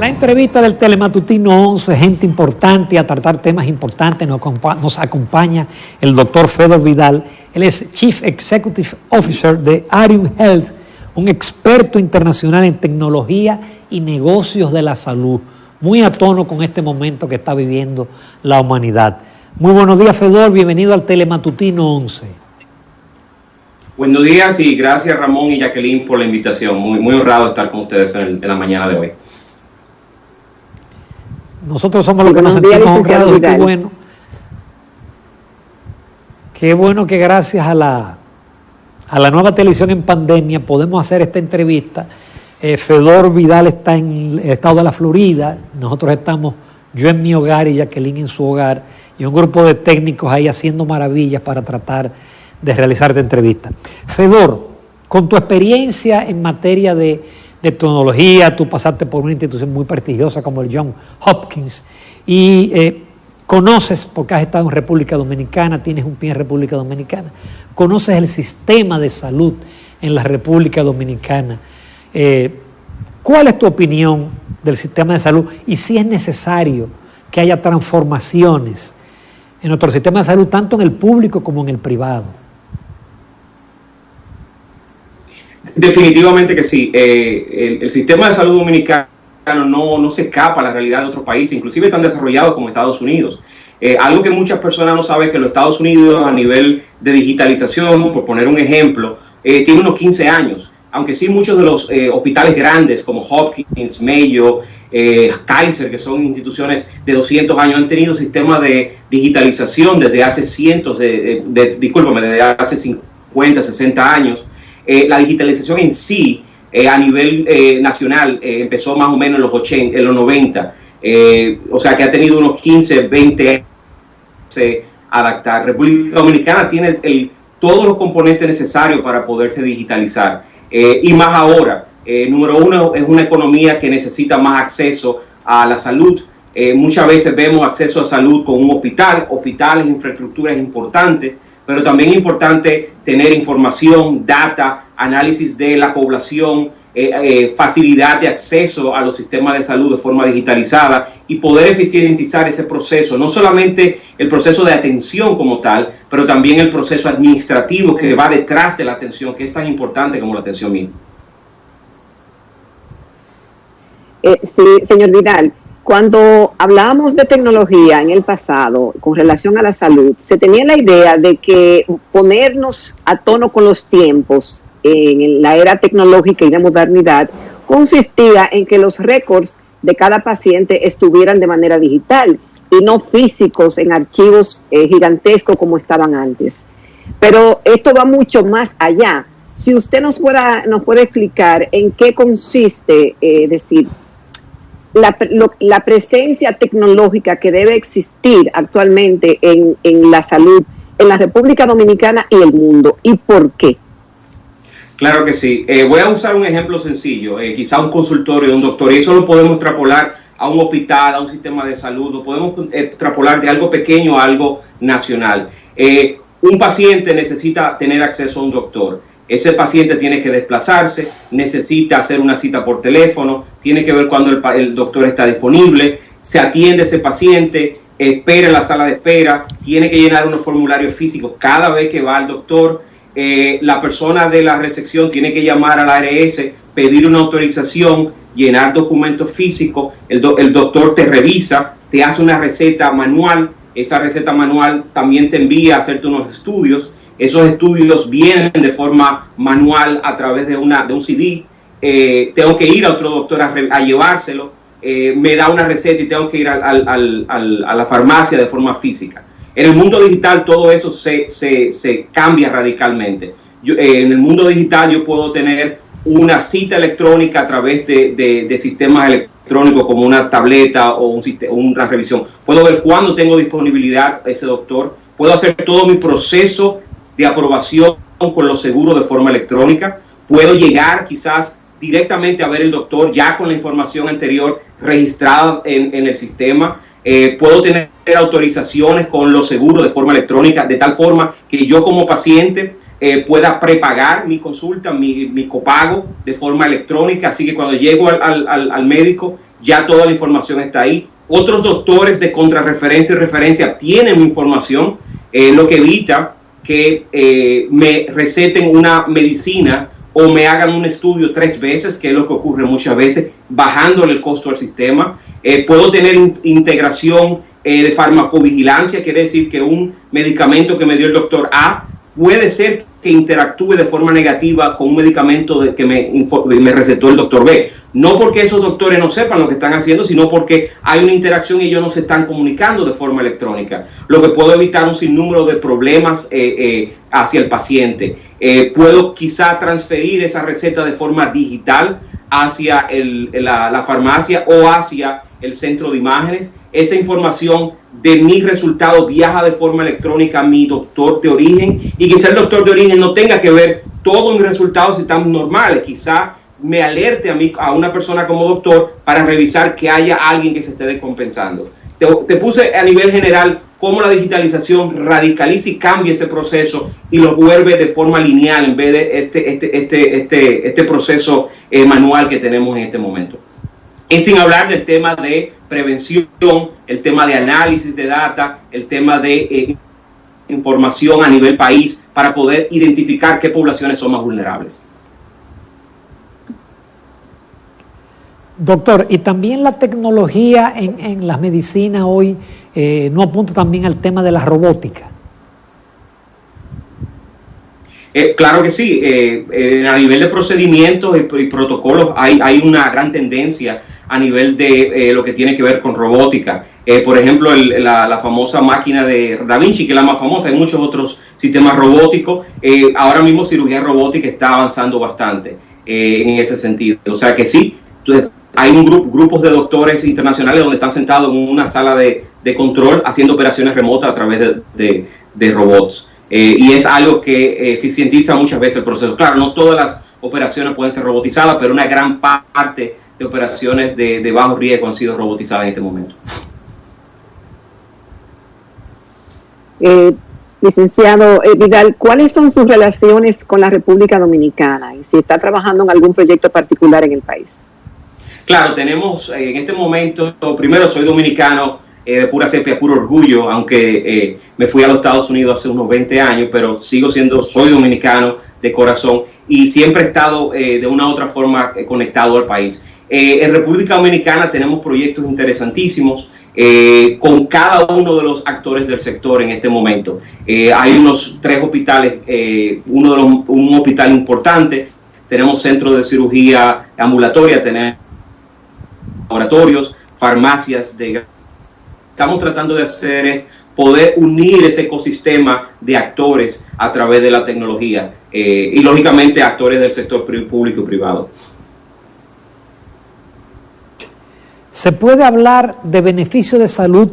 La entrevista del Telematutino 11, gente importante a tratar temas importantes, nos acompaña el doctor Fedor Vidal. Él es Chief Executive Officer de Arium Health, un experto internacional en tecnología y negocios de la salud, muy a tono con este momento que está viviendo la humanidad. Muy buenos días, Fedor, bienvenido al Telematutino 11. Buenos días y gracias Ramón y Jacqueline por la invitación. Muy honrado estar con ustedes en la mañana de hoy. Nosotros somos los que nos sentimos honrados y qué bueno que gracias a la nueva televisión en pandemia podemos hacer esta entrevista. Fedor Vidal está en el estado de la Florida, nosotros estamos, yo en mi hogar y Jacqueline en su hogar, y un grupo de técnicos ahí haciendo maravillas para tratar de realizar esta entrevista. Fedor, con tu experiencia en materia de tecnología, tú pasaste por una institución muy prestigiosa como el Johns Hopkins y conoces, porque has estado en República Dominicana, tienes un pie en República Dominicana, conoces el sistema de salud en la República Dominicana. ¿Cuál es tu opinión del sistema de salud y si es necesario que haya transformaciones en nuestro sistema de salud, tanto en el público como en el privado? Definitivamente que sí. El sistema de salud dominicano no se escapa a la realidad de otros países, inclusive tan desarrollados como Estados Unidos. Algo que muchas personas no saben es que los Estados Unidos a nivel de digitalización, por poner un ejemplo, tiene unos 15 años. Aunque sí muchos de los hospitales grandes como Hopkins, Mayo, Kaiser, que son instituciones de 200 años, han tenido sistemas de digitalización desde hace desde hace 50, 60 años. La digitalización en sí, a nivel nacional, empezó más o menos en los 90, o sea que ha tenido unos 15, 20 años de adaptar. República Dominicana tiene todos los componentes necesarios para poderse digitalizar, y más ahora. Número uno, es una economía que necesita más acceso a la salud. Muchas veces vemos acceso a salud con un hospitales, infraestructuras importantes, pero también es importante tener información, data, análisis de la población, facilidad de acceso a los sistemas de salud de forma digitalizada y poder eficientizar ese proceso, no solamente el proceso de atención como tal, pero también el proceso administrativo que va detrás de la atención, que es tan importante como la atención misma. Sí, señor Vidal, cuando hablábamos de tecnología en el pasado con relación a la salud, se tenía la idea de que ponernos a tono con los tiempos en la era tecnológica y de modernidad consistía en que los récords de cada paciente estuvieran de manera digital y no físicos en archivos gigantescos como estaban antes. Pero esto va mucho más allá. Si usted nos puede explicar en qué consiste, la presencia tecnológica que debe existir actualmente en la salud en la República Dominicana y el mundo, y por qué. Claro que sí. Voy a usar un ejemplo sencillo, quizá un consultorio de un doctor, y eso lo podemos extrapolar a un hospital, a un sistema de salud, lo podemos extrapolar de algo pequeño a algo nacional. Un paciente necesita tener acceso a un doctor. Ese paciente tiene que desplazarse, necesita hacer una cita por teléfono, tiene que ver cuando el doctor está disponible, se atiende ese paciente, espera en la sala de espera, tiene que llenar unos formularios físicos cada vez que va al doctor. La persona de la recepción tiene que llamar a la ARS, pedir una autorización, llenar documentos físicos, el doctor te revisa, te hace una receta manual, esa receta manual también te envía a hacerte unos estudios. Esos estudios vienen de forma manual a través de un CD. Tengo que ir a otro doctor a llevárselo. Me da una receta y tengo que ir a la farmacia de forma física. En el mundo digital todo eso se cambia radicalmente. En el mundo digital yo puedo tener una cita electrónica a través de sistemas electrónicos como una tableta o una revisión. Puedo ver cuándo tengo disponibilidad ese doctor. Puedo hacer todo mi proceso de aprobación con los seguros de forma electrónica. Puedo llegar quizás directamente a ver el doctor ya con la información anterior registrada en el sistema. Puedo tener autorizaciones con los seguros de forma electrónica, de tal forma que yo como paciente pueda prepagar mi consulta, mi copago de forma electrónica, así que cuando llego al médico ya toda la información está ahí. Otros doctores de contrarreferencia y referencia tienen mi información, lo que evita que me receten una medicina o me hagan un estudio 3 veces, que es lo que ocurre muchas veces, bajándole el costo al sistema. Puedo tener integración de farmacovigilancia, quiere decir que un medicamento que me dio el doctor A puede ser que interactúe de forma negativa con un medicamento que me recetó el doctor B. No porque esos doctores no sepan lo que están haciendo, sino porque hay una interacción y ellos no se están comunicando de forma electrónica, lo que puede evitar un sinnúmero de problemas hacia el paciente. Puedo quizá transferir esa receta de forma digital hacia la farmacia o hacia el centro de imágenes. Esa información de mis resultados viaja de forma electrónica a mi doctor de origen, y quizá el doctor de origen no tenga que ver todos mis resultados si están normales, quizá me alerte a una persona como doctor para revisar que haya alguien que se esté descompensando. Te puse a nivel general cómo la digitalización radicaliza y cambia ese proceso y lo vuelve de forma lineal en vez de este proceso manual que tenemos en este momento. Y sin hablar del tema de prevención, el tema de análisis de data, el tema de información a nivel país para poder identificar qué poblaciones son más vulnerables. Doctor, y también la tecnología en las medicinas hoy no apunta también al tema de la robótica. Claro que sí, a nivel de procedimientos y protocolos hay una gran tendencia a nivel de lo que tiene que ver con robótica. Por ejemplo, la famosa máquina de Da Vinci, que es la más famosa. Hay muchos otros sistemas robóticos. Ahora mismo cirugía robótica está avanzando bastante en ese sentido. O sea que sí, hay grupos de doctores internacionales donde están sentados en una sala de control haciendo operaciones remotas a través de robots. Y es algo que eficientiza muchas veces el proceso. Claro, no todas las operaciones pueden ser robotizadas, pero una gran parte de operaciones de bajo riesgo han sido robotizadas en este momento. Licenciado Vidal, ¿cuáles son sus relaciones con la República Dominicana? Y si está trabajando en algún proyecto particular en el país. Claro, tenemos en este momento, primero soy dominicano de pura cepa, puro orgullo, aunque me fui a los Estados Unidos hace unos 20 años, pero soy dominicano de corazón y siempre he estado de una u otra forma conectado al país. En República Dominicana tenemos proyectos interesantísimos con cada uno de los actores del sector en este momento. Hay unos 3 hospitales, un hospital importante, tenemos centros de cirugía ambulatoria, tenemos laboratorios, farmacias. Estamos tratando de hacer es poder unir ese ecosistema de actores a través de la tecnología y lógicamente actores del sector público y privado. ¿Se puede hablar de beneficio de salud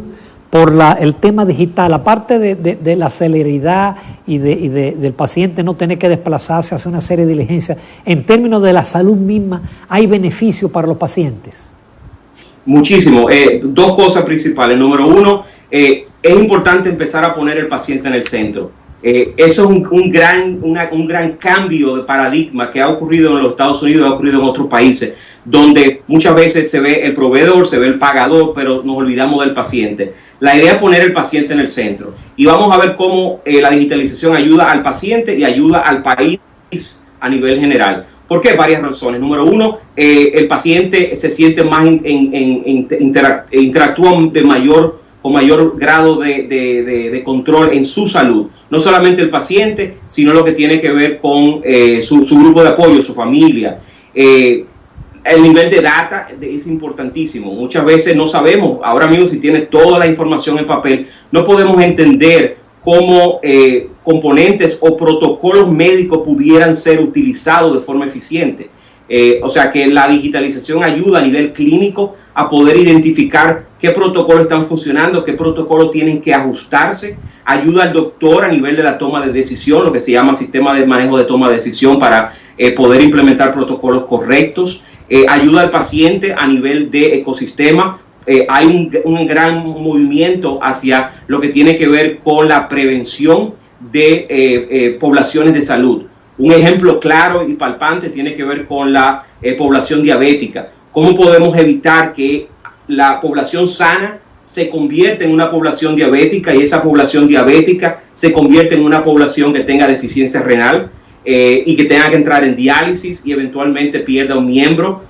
por el tema digital, aparte de la celeridad y del paciente no tener que desplazarse, hacer una serie de diligencias? En términos de la salud misma, ¿hay beneficio para los pacientes? Muchísimo. 2 cosas principales. Número 1, es importante empezar a poner el paciente en el centro. Eso es un gran cambio de paradigma que ha ocurrido en los Estados Unidos, ha ocurrido en otros países, donde muchas veces se ve el proveedor, se ve el pagador, pero nos olvidamos del paciente. La idea es poner el paciente en el centro. Y vamos a ver cómo la digitalización ayuda al paciente y ayuda al país a nivel general. ¿Por qué? Varias razones. Número 1, el paciente se siente más, interactúa con mayor grado de control en su salud. No solamente el paciente, sino lo que tiene que ver con su grupo de apoyo, su familia. El nivel de data es importantísimo. Muchas veces no sabemos, ahora mismo si tiene toda la información en papel, no podemos entender cómo componentes o protocolos médicos pudieran ser utilizados de forma eficiente. O sea que la digitalización ayuda a nivel clínico a poder identificar qué protocolos están funcionando, qué protocolos tienen que ajustarse, ayuda al doctor a nivel de la toma de decisión, lo que se llama sistema de manejo de toma de decisión para poder implementar protocolos correctos, ayuda al paciente a nivel de ecosistema. Hay un gran movimiento hacia lo que tiene que ver con la prevención de poblaciones de salud. Un ejemplo claro y palpante tiene que ver con la población diabética. cómo podemos evitar que la población sana se convierta en una población diabética y esa población diabética se convierte en una población que tenga deficiencia renal y que tenga que entrar en diálisis y eventualmente pierda un miembro.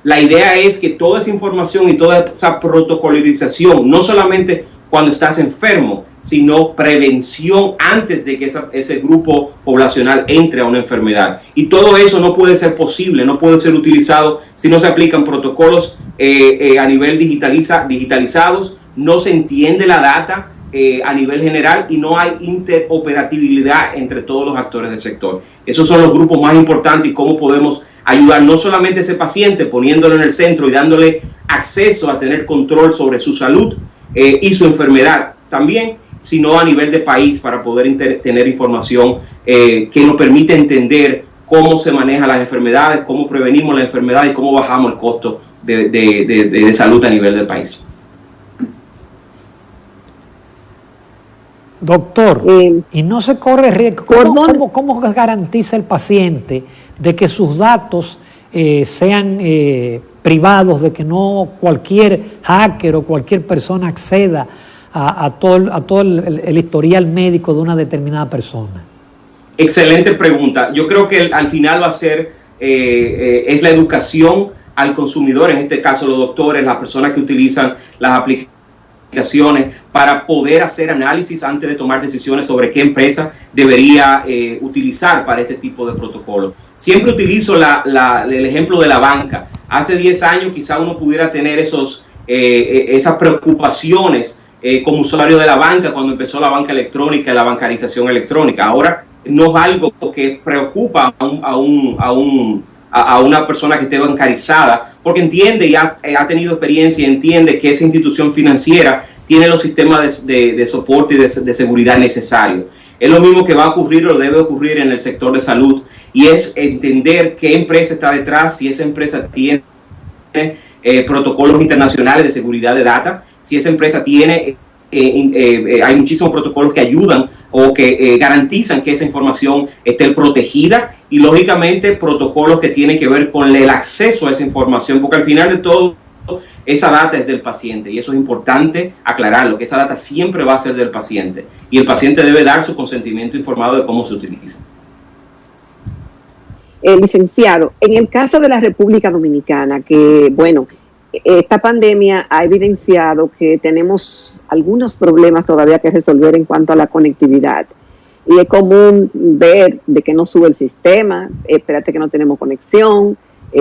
La idea es que toda esa información y toda esa protocolarización, no solamente cuando estás enfermo, sino prevención antes de que ese grupo poblacional entre a una enfermedad. Y todo eso no puede ser posible, no puede ser utilizado si no se aplican protocolos a nivel digitalizados, no se entiende la data a nivel general y no hay interoperabilidad entre todos los actores del sector. Esos son los grupos más importantes y cómo podemos ayudar no solamente a ese paciente poniéndolo en el centro y dándole acceso a tener control sobre su salud y su enfermedad también, sino a nivel de país para poder tener información que nos permite entender cómo se manejan las enfermedades, cómo prevenimos la enfermedad y cómo bajamos el costo de salud a nivel del país. Doctor, ¿y no se corre riesgo? ¿Cómo garantiza el paciente de que sus datos sean privados, de que no cualquier hacker o cualquier persona acceda a todo el historial médico de una determinada persona? Excelente pregunta. Yo creo que al final va a ser es la educación al consumidor, en este caso los doctores, las personas que utilizan las aplicaciones para poder hacer análisis antes de tomar decisiones sobre qué empresa debería utilizar para este tipo de protocolo. Siempre utilizo el ejemplo de la banca. Hace 10 años quizá uno pudiera tener esas preocupaciones como usuario de la banca cuando empezó la banca electrónica y la bancarización electrónica. Ahora no es algo que preocupa a una persona que esté bancarizada, porque entiende y ha tenido experiencia y entiende que esa institución financiera tiene los sistemas de soporte y de seguridad necesarios. Es lo mismo que va a ocurrir o debe ocurrir en el sector de salud, y es entender qué empresa está detrás, si esa empresa tiene protocolos internacionales de seguridad de data, si esa empresa tiene, hay muchísimos protocolos que ayudan o que garantizan que esa información esté protegida, y lógicamente protocolos que tienen que ver con el acceso a esa información, porque al final de todo esa data es del paciente, y eso es importante aclararlo, que esa data siempre va a ser del paciente y el paciente debe dar su consentimiento informado de cómo se utiliza. Licenciado, en el caso de la República Dominicana, que bueno, esta pandemia ha evidenciado que tenemos algunos problemas todavía que resolver en cuanto a la conectividad. Y es común ver de que no sube el sistema, espérate que no tenemos conexión,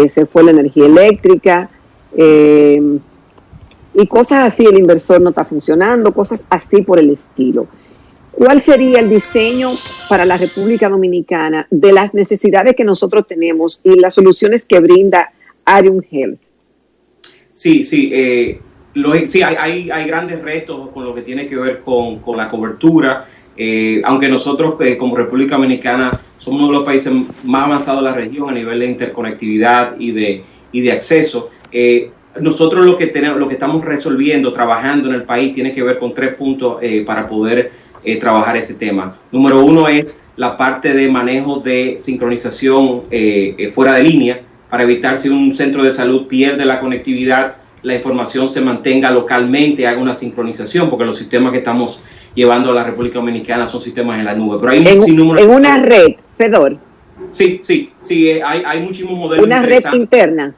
se fue la energía eléctrica, y cosas así, el inversor no está funcionando, cosas así por el estilo. ¿Cuál sería el diseño para la República Dominicana de las necesidades que nosotros tenemos y las soluciones que brinda Arium Health? Sí, hay grandes retos con lo que tiene que ver con la cobertura, aunque nosotros como República Dominicana somos uno de los países más avanzados de la región a nivel de interconectividad y de acceso. Nosotros lo que estamos resolviendo, trabajando en el país, tiene que ver con 3 puntos para poder trabajar ese tema. Número 1 es la parte de manejo de sincronización fuera de línea, para evitar si un centro de salud pierde la conectividad, la información se mantenga localmente, haga una sincronización, porque los sistemas que estamos llevando a la República Dominicana son sistemas en la nube. Pero hay en una red, Fedor. Sí, hay muchísimos modelos. Una red interna.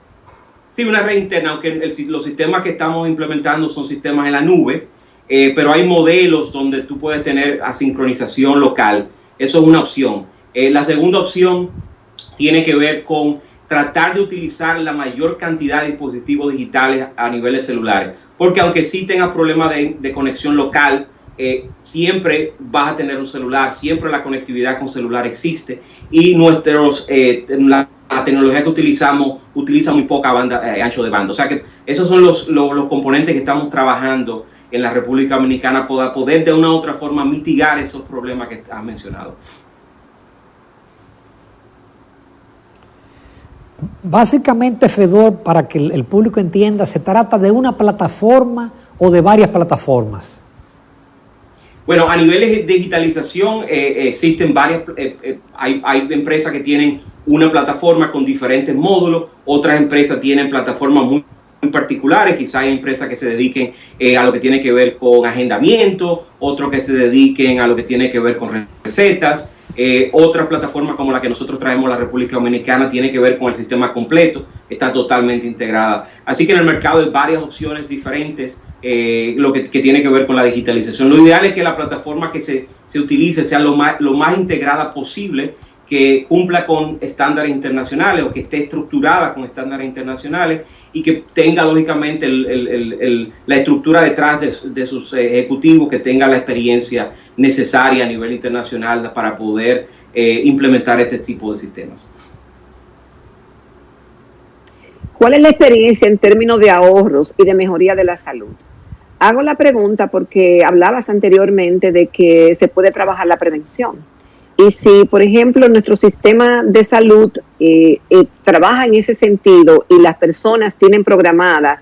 Sí, una red interna, aunque los sistemas que estamos implementando son sistemas en la nube, pero hay modelos donde tú puedes tener asincronización local. Eso es una opción. La segunda opción tiene que ver con tratar de utilizar la mayor cantidad de dispositivos digitales a nivel de celulares, porque aunque sí tengas problemas de conexión local, siempre vas a tener un celular, siempre la conectividad con celular existe, y la tecnología que utilizamos utiliza muy poca ancho de banda. O sea que esos son los componentes que estamos trabajando en la República Dominicana para poder de una u otra forma mitigar esos problemas que has mencionado. Básicamente, Fedor, para que el público entienda, ¿se trata de una plataforma o de varias plataformas? Bueno, a nivel de digitalización existen varias, hay empresas que tienen una plataforma con diferentes módulos, otras empresas tienen plataformas muy particulares, quizá hay empresas que se dediquen a lo que tiene que ver con agendamiento, otros que se dediquen a lo que tiene que ver con recetas, otras plataformas como la que nosotros traemos a la República Dominicana tiene que ver con el sistema completo, está totalmente integrada. Así que en el mercado hay varias opciones diferentes, lo que tiene que ver con la digitalización. Lo ideal es que la plataforma que se utilice sea lo más integrada posible, que cumpla con estándares internacionales o que esté estructurada con estándares internacionales y que tenga lógicamente la estructura detrás de sus ejecutivos, que tenga la experiencia necesaria a nivel internacional para poder implementar este tipo de sistemas. ¿Cuál es la experiencia en términos de ahorros y de mejoría de la salud? Hago la pregunta porque hablabas anteriormente de que se puede trabajar la prevención. Y si, por ejemplo, nuestro sistema de salud trabaja en ese sentido y las personas tienen programadas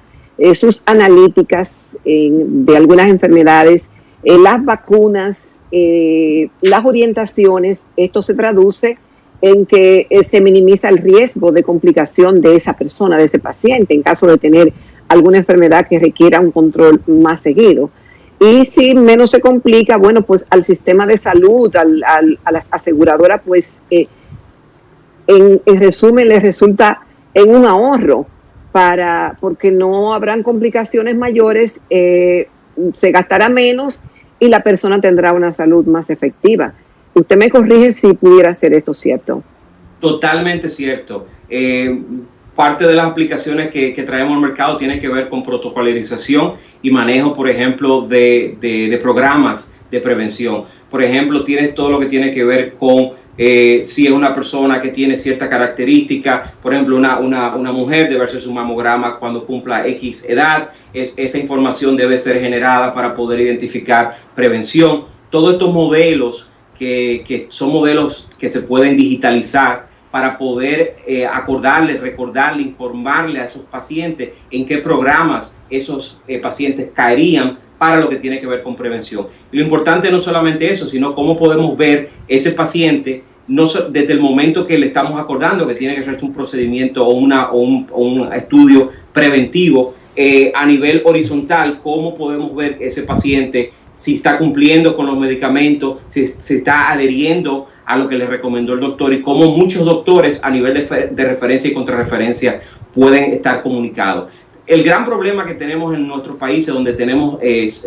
sus analíticas de algunas enfermedades, las vacunas, las orientaciones, esto se traduce en que se minimiza el riesgo de complicación de esa persona, de ese paciente, en caso de tener alguna enfermedad que requiera un control más seguido. Y si menos se complica, bueno, pues al sistema de salud, a las aseguradoras, pues en resumen les resulta en un ahorro, porque no habrán complicaciones mayores, se gastará menos y la persona tendrá una salud más efectiva. Usted me corrige si pudiera ser esto cierto. Totalmente cierto. Parte de las aplicaciones que traemos al mercado tiene que ver con protocolarización y manejo, por ejemplo, de programas de prevención. Por ejemplo, tienes todo lo que tiene que ver con si es una persona que tiene cierta característica, por ejemplo, una mujer debe hacer su mamograma cuando cumpla X edad, esa información debe ser generada para poder identificar prevención. Todos estos modelos que son modelos que se pueden digitalizar para poder acordarle, recordarle, informarle a esos pacientes en qué programas esos pacientes caerían para lo que tiene que ver con prevención. Y lo importante no solamente eso, sino cómo podemos ver ese paciente desde el momento que le estamos acordando que tiene que hacerse un procedimiento o un estudio preventivo a nivel horizontal, cómo podemos ver ese paciente si está cumpliendo con los medicamentos, si se está adheriendo a lo que le recomendó el doctor y cómo muchos doctores a nivel de referencia y contrarreferencia pueden estar comunicados. El gran problema que tenemos en nuestros países donde tenemos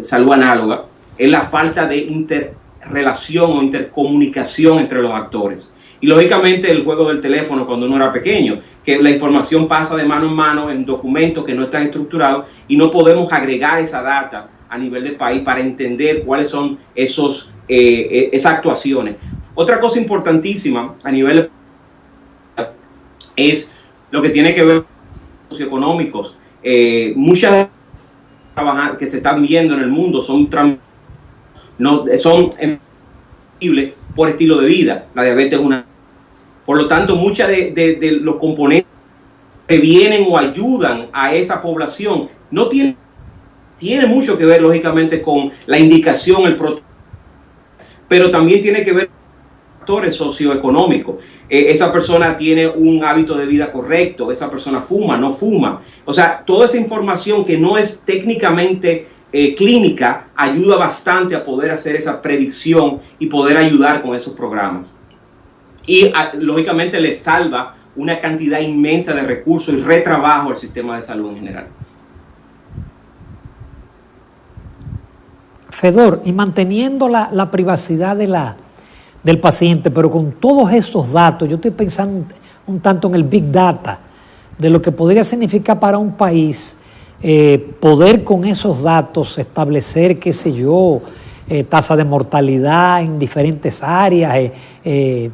salud análoga es la falta de interrelación o intercomunicación entre los actores. Y lógicamente el juego del teléfono cuando uno era pequeño, que la información pasa de mano en mano en documentos que no están estructurados y no podemos agregar esa data a nivel del país para entender cuáles son esas actuaciones. Otra cosa importantísima a nivel es lo que tiene que ver con los socioeconómicos. Muchas que se están viendo en el mundo son por estilo de vida. La diabetes es una. Por lo tanto, muchas de los componentes que vienen o ayudan a esa población no tiene mucho que ver, lógicamente, con la indicación, el protocolo, pero también tiene que ver con factores socioeconómicos. Esa persona tiene un hábito de vida correcto, esa persona fuma, no fuma. O sea, toda esa información que no es técnicamente clínica ayuda bastante a poder hacer esa predicción y poder ayudar con esos programas. Y lógicamente le salva una cantidad inmensa de recursos y retrabajo al sistema de salud en general. Fedor, y manteniendo la privacidad del paciente, pero con todos esos datos, yo estoy pensando un tanto en el Big Data, de lo que podría significar para un país poder con esos datos establecer, qué sé yo, tasa de mortalidad en diferentes áreas, el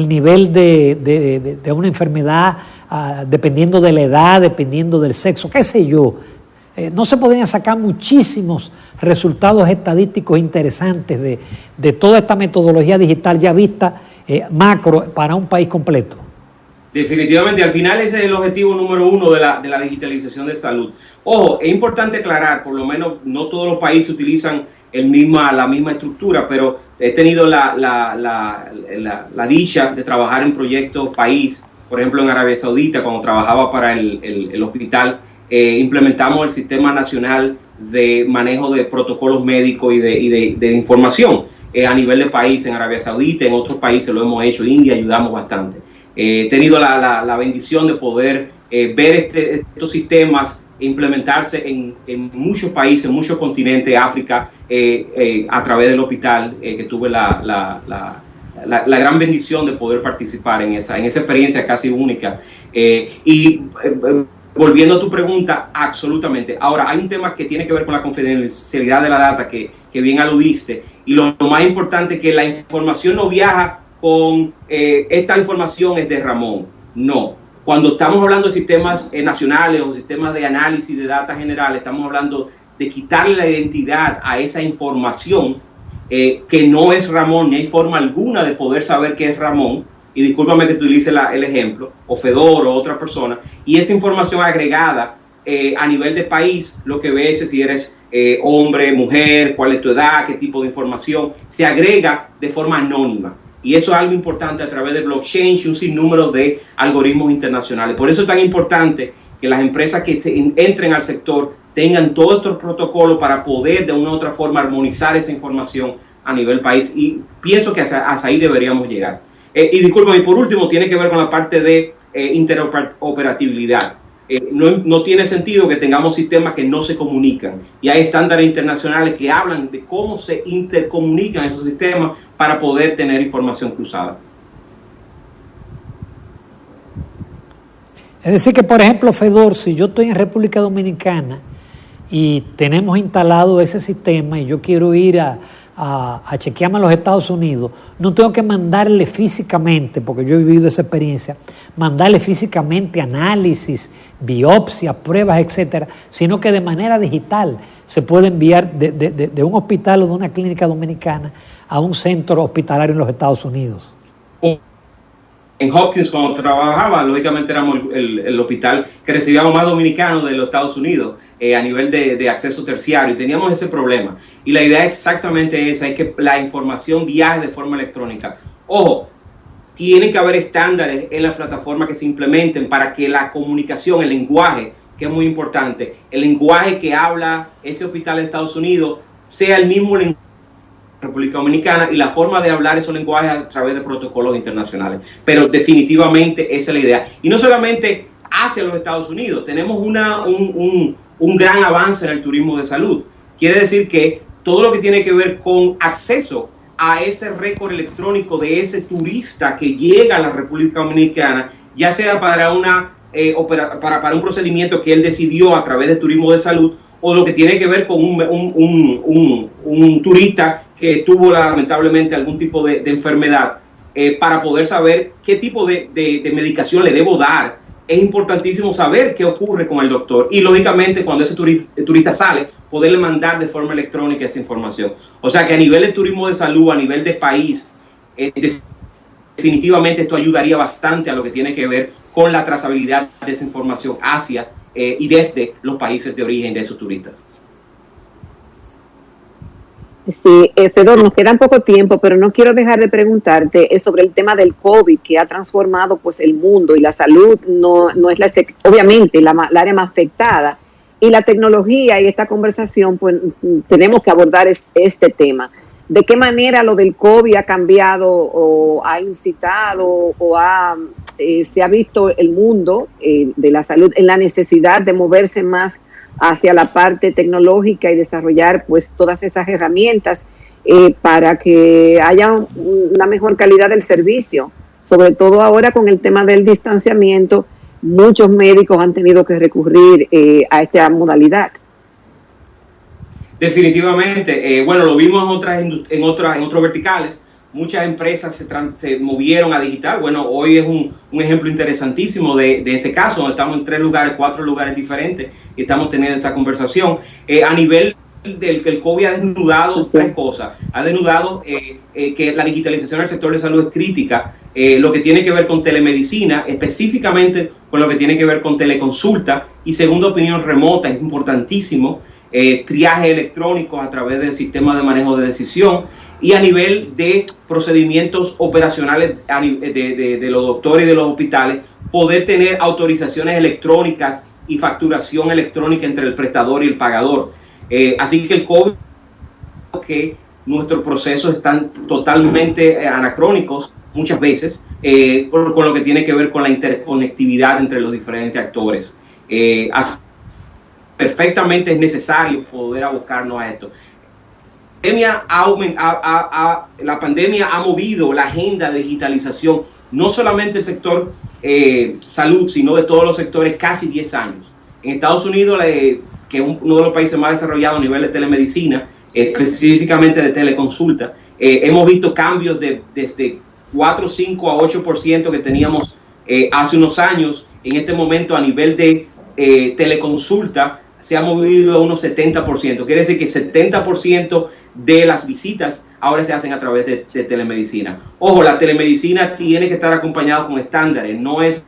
nivel de una enfermedad dependiendo de la edad, dependiendo del sexo, qué sé yo. No se podrían sacar muchísimos resultados estadísticos interesantes de toda esta metodología digital ya vista macro para un país completo. Definitivamente, al final ese es el objetivo número uno de la digitalización de salud. Ojo, es importante aclarar, por lo menos no todos los países utilizan la misma estructura, pero he tenido la dicha de trabajar en proyectos país, por ejemplo en Arabia Saudita, cuando trabajaba para el hospital, implementamos el Sistema Nacional de Manejo de Protocolos Médicos y de Información a nivel de país en Arabia Saudita, en otros países lo hemos hecho, India ayudamos bastante. He tenido la bendición de poder ver estos sistemas implementarse en muchos países, en muchos continentes, África, a través del hospital, que tuve la gran bendición de poder participar en esa experiencia casi única. Volviendo a tu pregunta, absolutamente. Ahora, hay un tema que tiene que ver con la confidencialidad de la data que bien aludiste, y lo más importante es que la información no viaja con esta información es de Ramón. No. Cuando estamos hablando de sistemas nacionales o sistemas de análisis de datos generales, estamos hablando de quitarle la identidad a esa información que no es Ramón, ni hay forma alguna de poder saber qué es Ramón, y discúlpame que utilice el ejemplo, o Fedor o otra persona, y esa información agregada a nivel de país, lo que ves es si eres hombre, mujer, cuál es tu edad, qué tipo de información, se agrega de forma anónima. Y eso es algo importante a través de blockchain y un sinnúmero de algoritmos internacionales. Por eso es tan importante que las empresas que entren al sector tengan todos estos protocolos para poder de una u otra forma armonizar esa información a nivel país. Y pienso que hasta ahí deberíamos llegar. Y discúlpame, por último, tiene que ver con la parte de interoperabilidad. No tiene sentido que tengamos sistemas que no se comunican, y hay estándares internacionales que hablan de cómo se intercomunican esos sistemas para poder tener información cruzada. Es decir que, por ejemplo, Fedor, si yo estoy en República Dominicana y tenemos instalado ese sistema y yo quiero ir a chequearme a los Estados Unidos, no tengo que mandarle físicamente, porque yo he vivido esa experiencia, mandarle físicamente análisis, biopsias, pruebas, etcétera, sino que de manera digital se puede enviar de un hospital o de una clínica dominicana a un centro hospitalario en los Estados Unidos. En Hopkins, cuando trabajaba, lógicamente éramos el hospital que recibíamos más dominicanos de los Estados Unidos a nivel de acceso terciario, y teníamos ese problema. Y la idea es exactamente esa, es que la información viaje de forma electrónica. Ojo, tiene que haber estándares en las plataformas que se implementen para que la comunicación, el lenguaje, que es muy importante, el lenguaje que habla ese hospital de Estados Unidos sea el mismo lenguaje de la República Dominicana, y la forma de hablar esos lenguajes a través de protocolos internacionales. Pero definitivamente esa es la idea. Y no solamente hacia los Estados Unidos, tenemos un gran avance en el turismo de salud. Quiere decir que todo lo que tiene que ver con acceso a ese récord electrónico de ese turista que llega a la República Dominicana, ya sea para un procedimiento que él decidió a través de turismo de salud, o lo que tiene que ver con un turista que tuvo lamentablemente algún tipo de enfermedad, para poder saber qué tipo de medicación le debo dar. Es importantísimo saber qué ocurre con el doctor, y lógicamente cuando ese turista sale, poderle mandar de forma electrónica esa información. O sea que a nivel de turismo de salud, a nivel de país, definitivamente esto ayudaría bastante a lo que tiene que ver con la trazabilidad de esa información hacia y desde los países de origen de esos turistas. Sí, Fedor, nos queda poco tiempo, pero no quiero dejar de preguntarte sobre el tema del COVID, que ha transformado pues el mundo, y la salud no es obviamente la área más afectada, y la tecnología y esta conversación, pues tenemos que abordar este tema. ¿De qué manera lo del COVID ha cambiado o ha incitado o se ha visto el mundo de la salud en la necesidad de moverse más hacia la parte tecnológica y desarrollar pues todas esas herramientas para que haya una mejor calidad del servicio? Sobre todo ahora con el tema del distanciamiento, muchos médicos han tenido que recurrir a esta modalidad. Definitivamente, bueno, lo vimos en otros verticales. Muchas empresas se movieron a digital. Bueno, hoy es un ejemplo interesantísimo de ese caso, donde estamos en 4 lugares diferentes y estamos teniendo esta conversación. A nivel del COVID ha desnudado tres cosas. Ha desnudado que la digitalización del sector de salud es crítica, lo que tiene que ver con telemedicina, específicamente con lo que tiene que ver con teleconsulta y segunda opinión remota, es importantísimo, triaje electrónico a través del sistema de manejo de decisión y a nivel de procedimientos operacionales de los doctores y de los hospitales, poder tener autorizaciones electrónicas y facturación electrónica entre el prestador y el pagador. Así que el COVID, que nuestros procesos están totalmente anacrónicos muchas veces, con lo que tiene que ver con la interconectividad entre los diferentes actores. Perfectamente es necesario poder abocarnos a esto. La pandemia ha movido la agenda de digitalización, no solamente el sector salud, sino de todos los sectores, casi 10 años. En Estados Unidos, que es uno de los países más desarrollados a nivel de telemedicina, específicamente de teleconsulta, hemos visto cambios desde 4, 5 a 8% que teníamos hace unos años. En este momento, a nivel de teleconsulta, se ha movido a unos 70%. Quiere decir que 70% de las visitas ahora se hacen a través de telemedicina. Ojo, la telemedicina tiene que estar acompañada con estándares, no es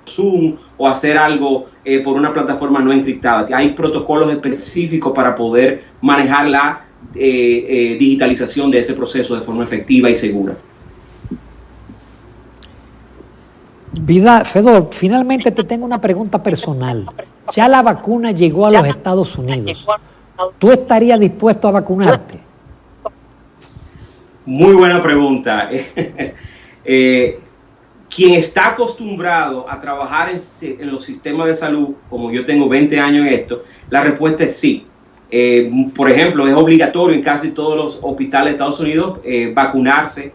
Zoom o hacer algo por una plataforma no encriptada. Hay protocolos específicos para poder manejar la digitalización de ese proceso de forma efectiva y segura. Fedor, finalmente te tengo una pregunta personal. Ya la vacuna llegó a los Estados Unidos. ¿Tú estarías dispuesto a vacunarte? Muy buena pregunta. Quien está acostumbrado a trabajar en los sistemas de salud, como yo tengo 20 años en esto, la respuesta es sí. Por ejemplo, es obligatorio en casi todos los hospitales de Estados Unidos vacunarse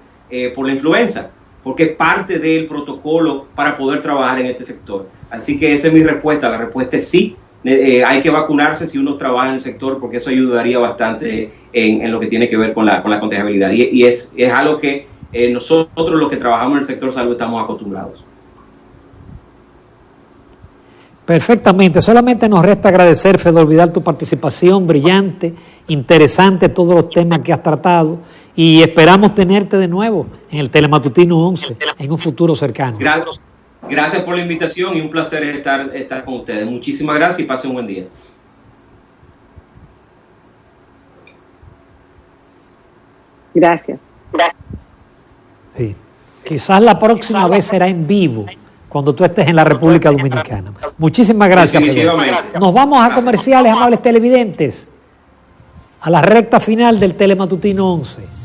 por la influenza, porque es parte del protocolo para poder trabajar en este sector. Así que esa es mi respuesta. La respuesta es sí. Hay que vacunarse si uno trabaja en el sector, porque eso ayudaría bastante en lo que tiene que ver con la contagiabilidad. Y es algo que nosotros los que trabajamos en el sector salud estamos acostumbrados. Perfectamente. Solamente nos resta agradecer, Fedor Vidal, tu participación brillante, interesante, todos los temas que has tratado, y esperamos tenerte de nuevo en el Telematutino 11 en un futuro cercano. Gracias por la invitación y un placer estar con ustedes. Muchísimas gracias y pasen un buen día. Gracias. Sí. Quizás la próxima vez será en vivo, cuando tú estés en la República Dominicana. Muchísimas gracias, Fedor. Nos vamos a comerciales, amables televidentes, a la recta final del Telematutino 11.